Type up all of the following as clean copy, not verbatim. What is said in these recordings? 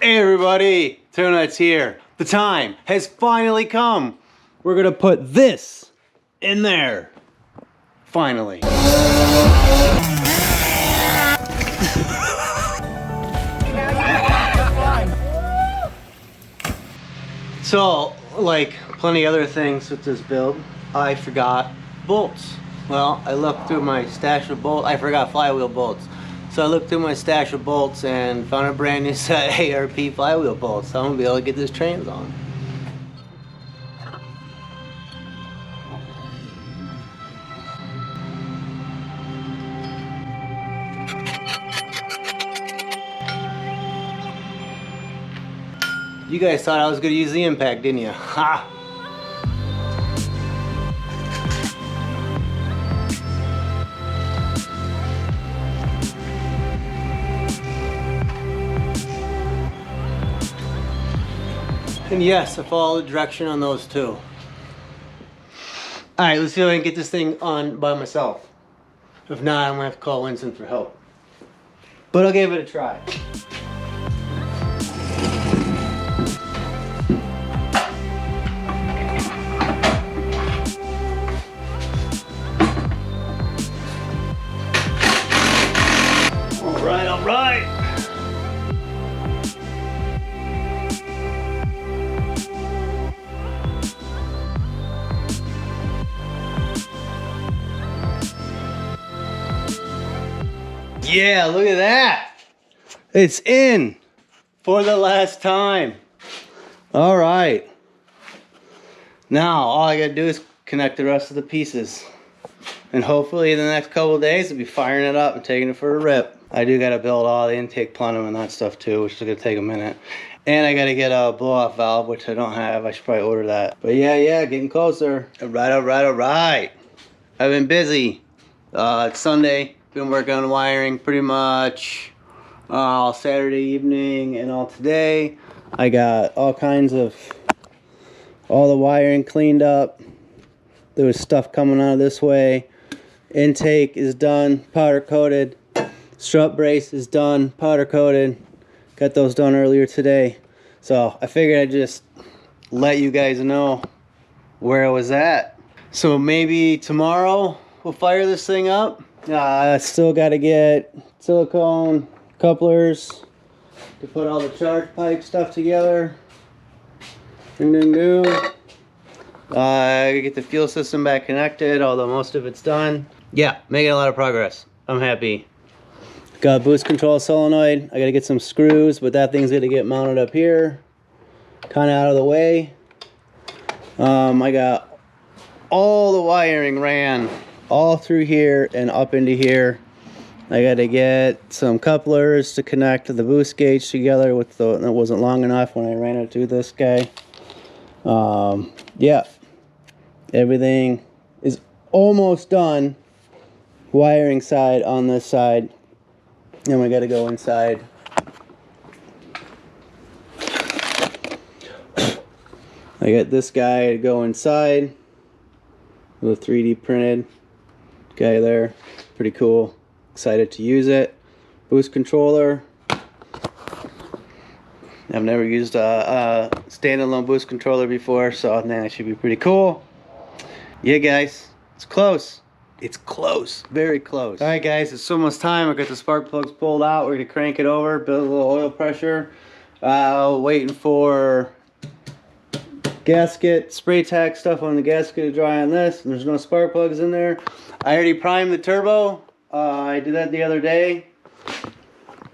Hey everybody, Tonight's here. The time has finally come. We're gonna put this in there. Finally. So, like plenty other things with this build, I forgot bolts. Well, I looked through my stash of bolts. I forgot flywheel bolts. So I looked through my stash of bolts and found a brand new set of ARP flywheel bolts. So I'm gonna be able to get this trains on. You guys thought I was gonna use the impact, didn't you? Ha! And yes, I follow the direction on those too. Alright, let's see if I can get this thing on by myself. If not, I'm gonna have to call Winston for help. But I'll give it a try. Alright, alright! Yeah, look at that. It's in for the last time. All right. Now, all I gotta do is connect the rest of the pieces. And hopefully in the next couple of days, I'll be firing it up and taking it for a rip. I do gotta build all the intake plenum and that stuff too, which is gonna take a minute. And I gotta get a blow-off valve, which I don't have. I should probably order that. But yeah, getting closer. All right, all right, all right. I've been busy. It's Sunday. Been working on wiring pretty much all Saturday evening and all today. I got all the wiring cleaned up. There was stuff coming out of this way. Intake is done, powder coated. Strut brace is done, powder coated. Got those done earlier today. So I figured I'd just let you guys know where I was at. So maybe tomorrow we'll fire this thing up. Still got to get silicone couplers to put all the charge pipe stuff together. I gotta get the fuel system back connected, although most of it's done. Yeah, making a lot of progress. I'm happy. Got a boost control solenoid. I gotta get some screws, but that thing's gonna get mounted up here, kind of out of the way. I got all the wiring ran all through here and up into here. I got to get some couplers to connect the boost gauge together with it wasn't long enough when I ran it through this guy. Yeah, everything is almost done. Wiring side on this side. Then we got to go inside. I got this guy to go inside. With a 3D printed guy there, pretty cool. Excited to use it. Boost controller. I've never used a standalone boost controller before, so I think that should be pretty cool. Yeah, guys, it's close. It's close, very close. All right, guys, it's almost time. I got the spark plugs pulled out. We're gonna crank it over, build a little oil pressure. Waiting for gasket, spray tack stuff on the gasket to dry on this. There's no spark plugs in there. I already primed the turbo. I did that the other day.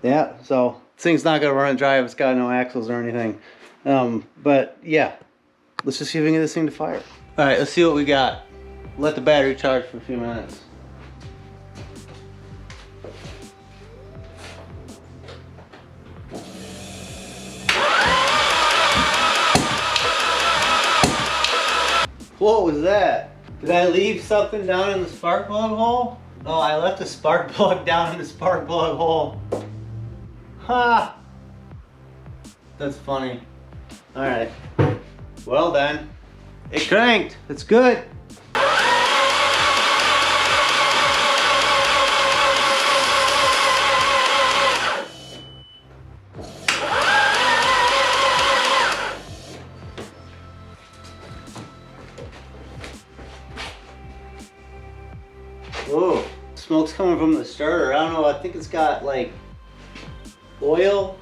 Yeah, so this thing's not gonna run dry if it's got no axles or anything. But yeah, let's just see if we can get this thing to fire. All right, let's see what we got. Let the battery charge for a few minutes. What was that? Did I leave something down in the spark plug hole? Oh, I left a spark plug down in the spark plug hole. Ha! That's funny. Alright. Well then. It cranked. It's good. coming from the starter. I don't know, I think it's got like oil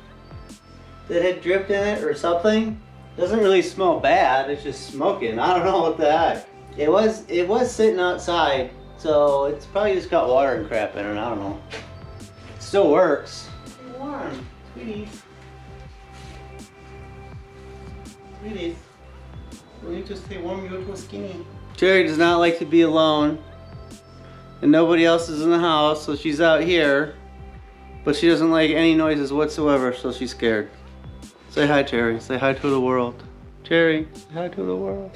that had dripped in it or something. Doesn't really smell bad, it's just smoking. I don't know what the heck. It was sitting outside, so it's probably just got water and crap in it, I don't know. It still works. Stay warm, sweeties. Sweeties. Will you just stay warm? You look so skinny. Cherry does not like to be alone. And nobody else is in the house, so she's out here. But she doesn't like any noises whatsoever, so she's scared. Say hi, Cherry. Say hi to the world. Cherry, say hi to the world.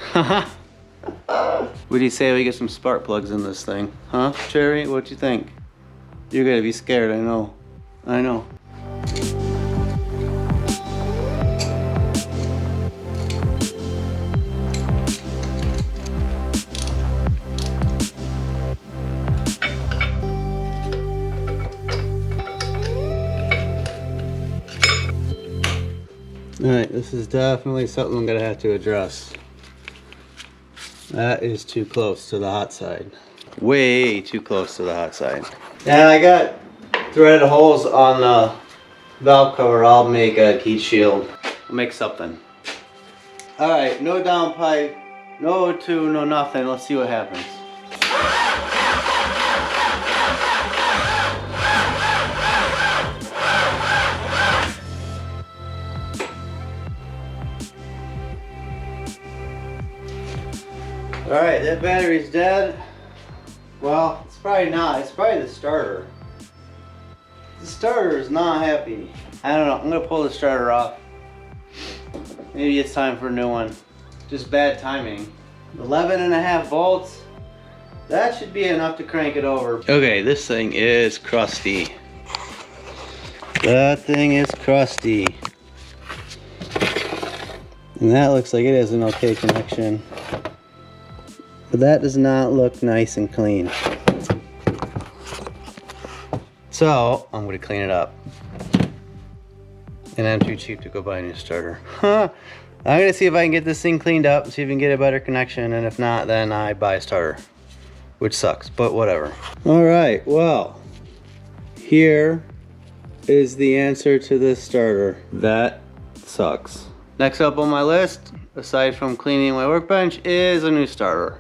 What do you say we get some spark plugs in this thing? Huh, Cherry? What do you think? You're gonna be scared, I know. I know. Alright, this is definitely something I'm gonna have to address. That is too close to the hot side. Way too close to the hot side. And I got threaded holes on the valve cover. I'll make a heat shield. I'll make something. Alright, no downpipe, no O2, no nothing. Let's see what happens. Alright, that battery's dead. Well, it's probably not. It's probably the starter. The starter is not happy. I don't know. I'm going to pull the starter off. Maybe it's time for a new one. Just bad timing. 11.5 volts. That should be enough to crank it over. Okay, this thing is crusty. That thing is crusty. And that looks like it has an okay connection. But that does not look nice and clean. So, I'm gonna clean it up. And I'm too cheap to go buy a new starter. I'm gonna see if I can get this thing cleaned up, see if we can get a better connection, and if not, then I buy a starter. Which sucks, but whatever. All right, well, here is the answer to this starter. That sucks. Next up on my list, aside from cleaning my workbench, is a new starter.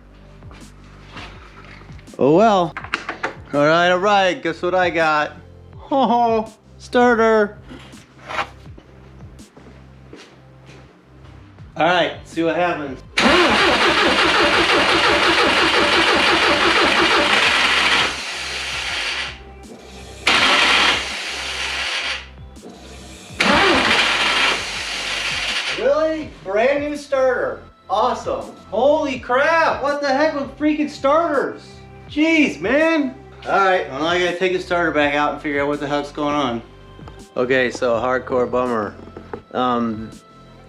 Oh well. All right, guess what I got? Oh, starter. All right, see what happens. Really? Brand new starter. Awesome. Holy crap, what the heck with freaking starters? Jeez, man. All right, well, now I gotta take the starter back out and figure out what the heck's going on. Okay, so hardcore bummer.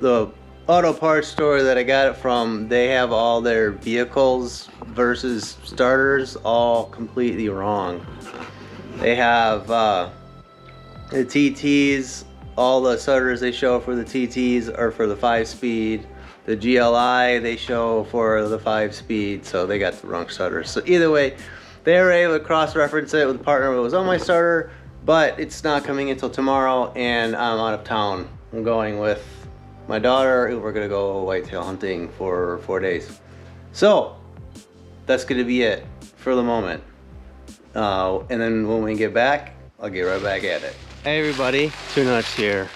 The auto parts store that I got it from, they have all their vehicles versus starters all completely wrong. They have the TTs, all the starters they show for the TTs are for the 5-speed. The GLI they show for the 5-speed, so they got the wrong starters. So either way, they were able to cross-reference it with a partner that was on my starter, but it's not coming until tomorrow, and I'm out of town. I'm going with my daughter. We're gonna go whitetail hunting for 4 days. So that's gonna be it for the moment. And then when we get back, I'll get right back at it. Hey everybody, Two Nuts here.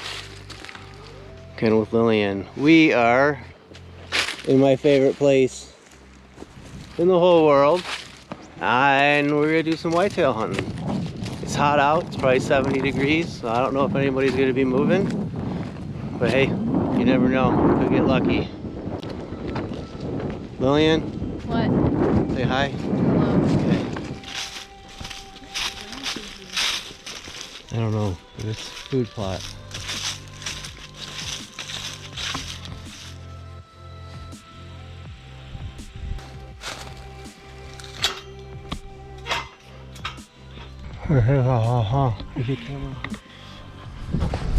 Ken with Lillian. We are in my favorite place in the whole world, and we're gonna do some whitetail hunting. It's hot out, it's probably 70 degrees, so I don't know if anybody's gonna be moving, but hey, you never know, could get lucky. Lillian? What? Say hi. Hello. Okay. I don't know, it's food plot.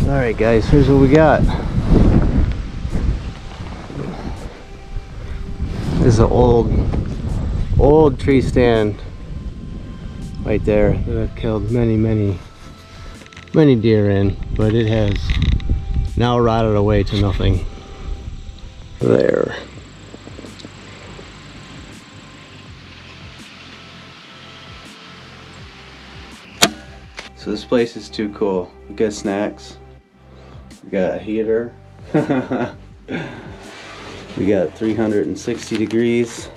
Alright guys, here's what we got. This is an old tree stand. right there that I've killed many deer in, but it has now rotted away to nothing. There. So this place is too cool. We got snacks. We got a heater. We got 360 degrees.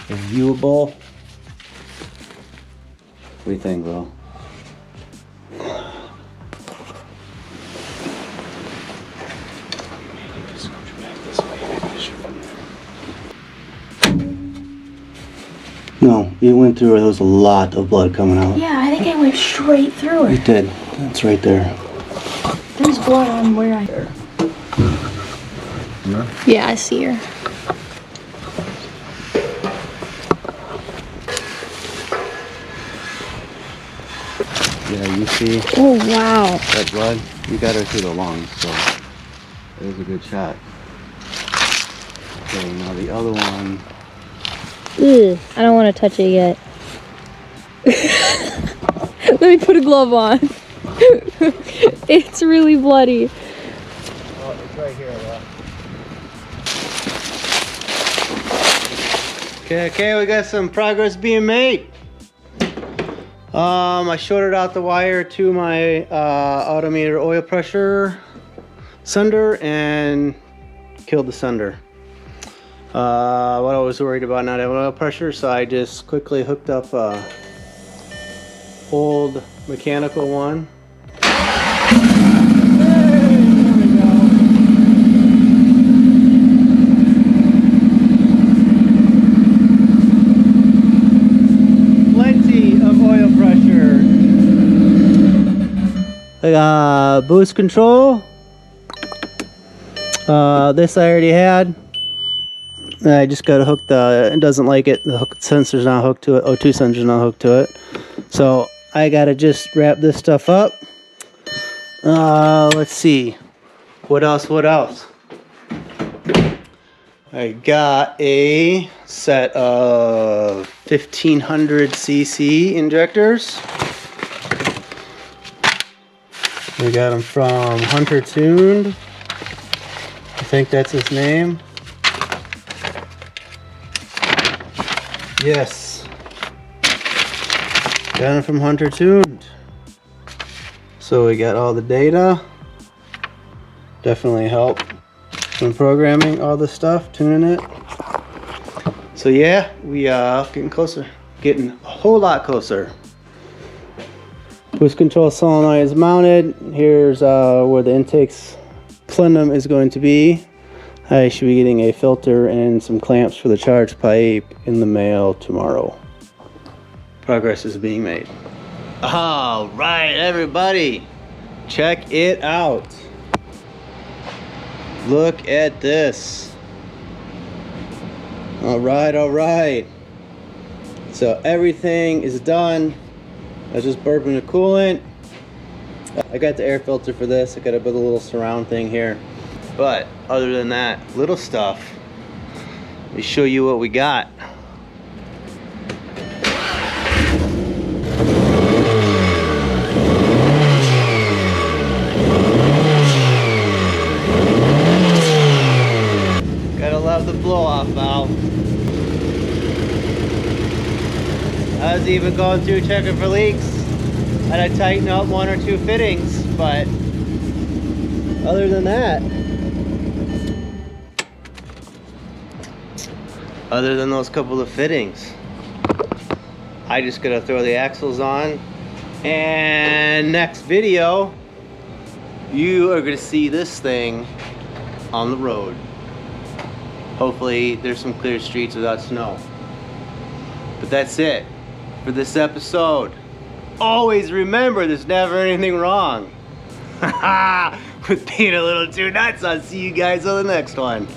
Viewable. What do you think, Will? No, it went through her. There was a lot of blood coming out. Yeah, I think it went straight through her. It did. That's right there. There's blood on where I... Yeah, I see her. Yeah, you see? Oh, wow. That blood? You got her through the lungs, so it was a good shot. Okay, now the other one. Ew, I don't want to touch it yet. Let me put a glove on. It's really bloody. Oh, it's right here, though. Okay, we got some progress being made. I shorted out the wire to my autometer oil pressure sender and killed the sender. What I was worried about not having oil pressure, so I just quickly hooked up a old mechanical one. Plenty of oil pressure. I got boost control. This I already had. I just got to hook it doesn't like it. The hook sensor's not hooked to it. O2 sensor's not hooked to it. So I got to just wrap this stuff up. Let's see. What else? I got a set of 1500cc injectors. We got them from Hunter Tuned. I think that's his name. Yes. Got them from Hunter Tuned. So we got all the data. Definitely help when programming all this stuff, tuning it. So yeah, we getting closer. Getting a whole lot closer. Boost control solenoid is mounted. Here's where the intake's plenum is going to be. I should be getting a filter and some clamps for the charge pipe in the mail tomorrow. Progress is being made. All right, everybody, check it out. Look at this. All right. So everything is done. I was just burping the coolant. I got the air filter for this. I got a little surround thing here. But other than that, little stuff. Let me show you what we got. Gotta love the blow-off valve. I was even going through checking for leaks. I had to tighten up 1 or 2 fittings, but other than that, other than those couple of fittings, I just gotta throw the axles on, and next video you are gonna see this thing on the road. Hopefully there's some clear streets without snow. But that's it for this episode. Always remember, there's never anything wrong with being a little too nuts. I'll see you guys on the next one.